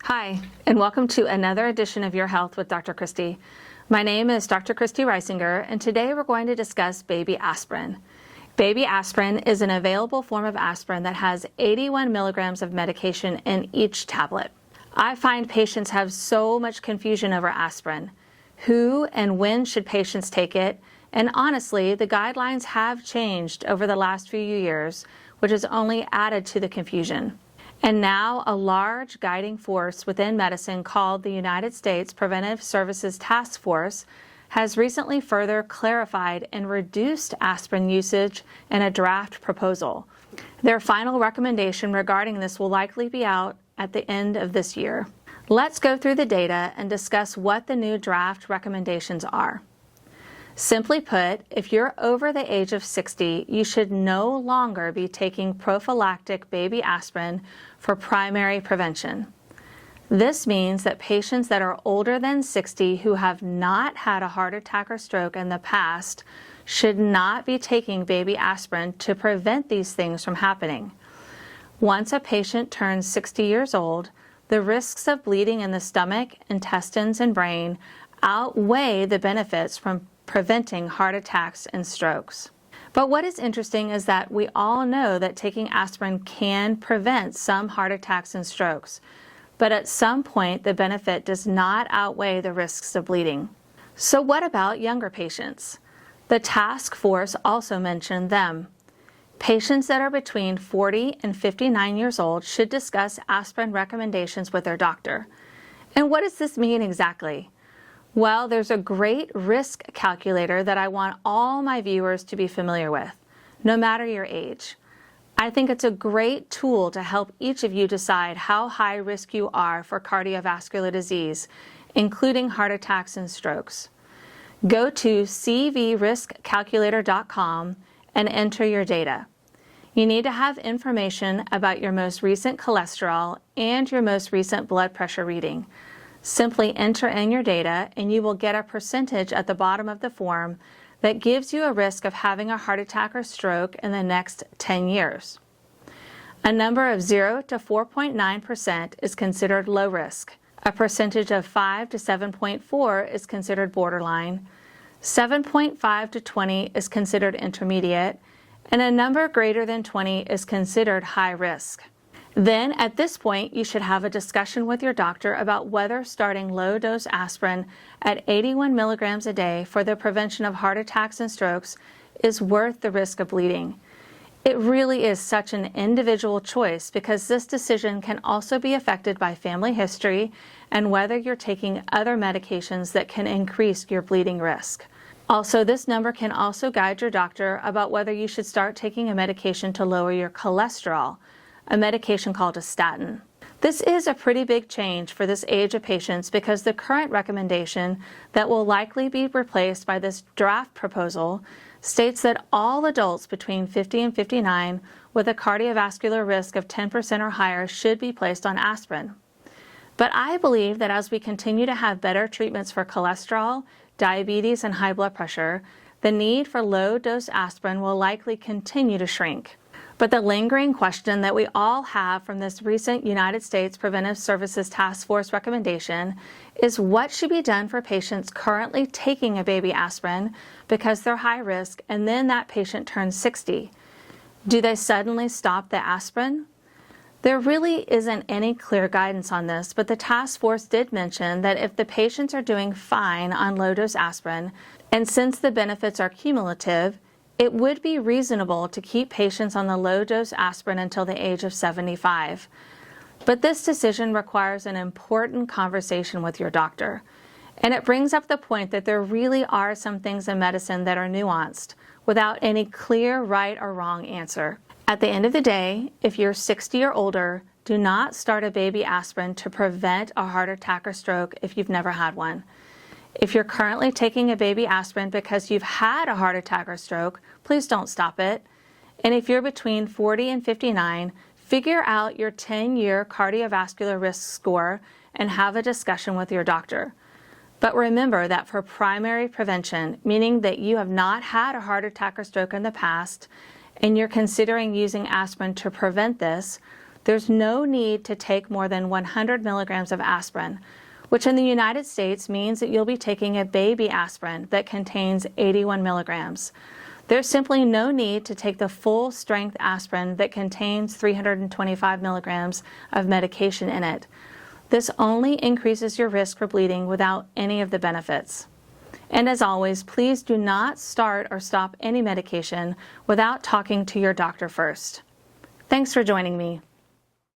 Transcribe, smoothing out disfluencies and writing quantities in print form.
Hi, and welcome to another edition of Your Health with Dr. Christy. My name is Dr. Christy Reisinger, and today we're going to discuss baby aspirin. Baby aspirin is an available form of aspirin that has 81 milligrams of medication in each tablet. I find patients have so much confusion over aspirin. Who and when should patients take it? And honestly, the guidelines have changed over the last few years, which has only added to the confusion. And now a large guiding force within medicine called the United States Preventive Services Task Force has recently further clarified and reduced aspirin usage in a draft proposal. Their final recommendation regarding this will likely be out at the end of this year. Let's go through the data and discuss what the new draft recommendations are. Simply put, if you're over the age of 60, you should no longer be taking prophylactic baby aspirin for primary prevention. This means that patients that are older than 60 who have not had a heart attack or stroke in the past should not be taking baby aspirin to prevent these things from happening. Once a patient turns 60 years old, the risks of bleeding in the stomach, intestines, and brain outweigh the benefits from preventing heart attacks and strokes. But what is interesting is that we all know that taking aspirin can prevent some heart attacks and strokes, but at some point the benefit does not outweigh the risks of bleeding. So what about younger patients? The task force also mentioned them. Patients that are between 40 and 59 years old should discuss aspirin recommendations with their doctor. And what does this mean exactly? Well, there's a great risk calculator that I want all my viewers to be familiar with, no matter your age. I think it's a great tool to help each of you decide how high risk you are for cardiovascular disease, including heart attacks and strokes. Go to cvriskcalculator.com and enter your data. You need to have information about your most recent cholesterol and your most recent blood pressure reading. Simply enter in your data and you will get a percentage at the bottom of the form that gives you a risk of having a heart attack or stroke in the next 10 years. A number of 0 to 4.9% is considered low risk. A percentage of 5 to 7.4 is considered borderline. 7.5 to 20 is considered intermediate, and a number greater than 20 is considered high risk. Then, at this point, you should have a discussion with your doctor about whether starting low-dose aspirin at 81 milligrams a day for the prevention of heart attacks and strokes is worth the risk of bleeding. It really is such an individual choice because this decision can also be affected by family history and whether you're taking other medications that can increase your bleeding risk. Also, this number can also guide your doctor about whether you should start taking a medication to lower your cholesterol, a medication called a statin. This is a pretty big change for this age of patients because the current recommendation that will likely be replaced by this draft proposal states that all adults between 50 and 59 with a cardiovascular risk of 10% or higher should be placed on aspirin. But I believe that as we continue to have better treatments for cholesterol, diabetes, and high blood pressure, the need for low-dose aspirin will likely continue to shrink. But the lingering question that we all have from this recent United States Preventive Services Task Force recommendation is what should be done for patients currently taking a baby aspirin because they're high risk and then that patient turns 60. Do they suddenly stop the aspirin? There really isn't any clear guidance on this, but the task force did mention that if the patients are doing fine on low-dose aspirin, and since the benefits are cumulative, it would be reasonable to keep patients on the low-dose aspirin until the age of 75. But this decision requires an important conversation with your doctor. And it brings up the point that there really are some things in medicine that are nuanced, without any clear right or wrong answer. At the end of the day, if you're 60 or older, do not start a baby aspirin to prevent a heart attack or stroke if you've never had one. If you're currently taking a baby aspirin because you've had a heart attack or stroke, please don't stop it. And if you're between 40 and 59, figure out your 10-year cardiovascular risk score and have a discussion with your doctor. But remember that for primary prevention, meaning that you have not had a heart attack or stroke in the past, and you're considering using aspirin to prevent this, There's no need to take more than 100 milligrams of aspirin, which in the United States means that you'll be taking a baby aspirin that contains 81 milligrams. There's simply no need to take the full strength aspirin that contains 325 milligrams of medication in it. This only increases your risk for bleeding without any of the benefits. And as always, please do not start or stop any medication without talking to your doctor first. Thanks for joining me.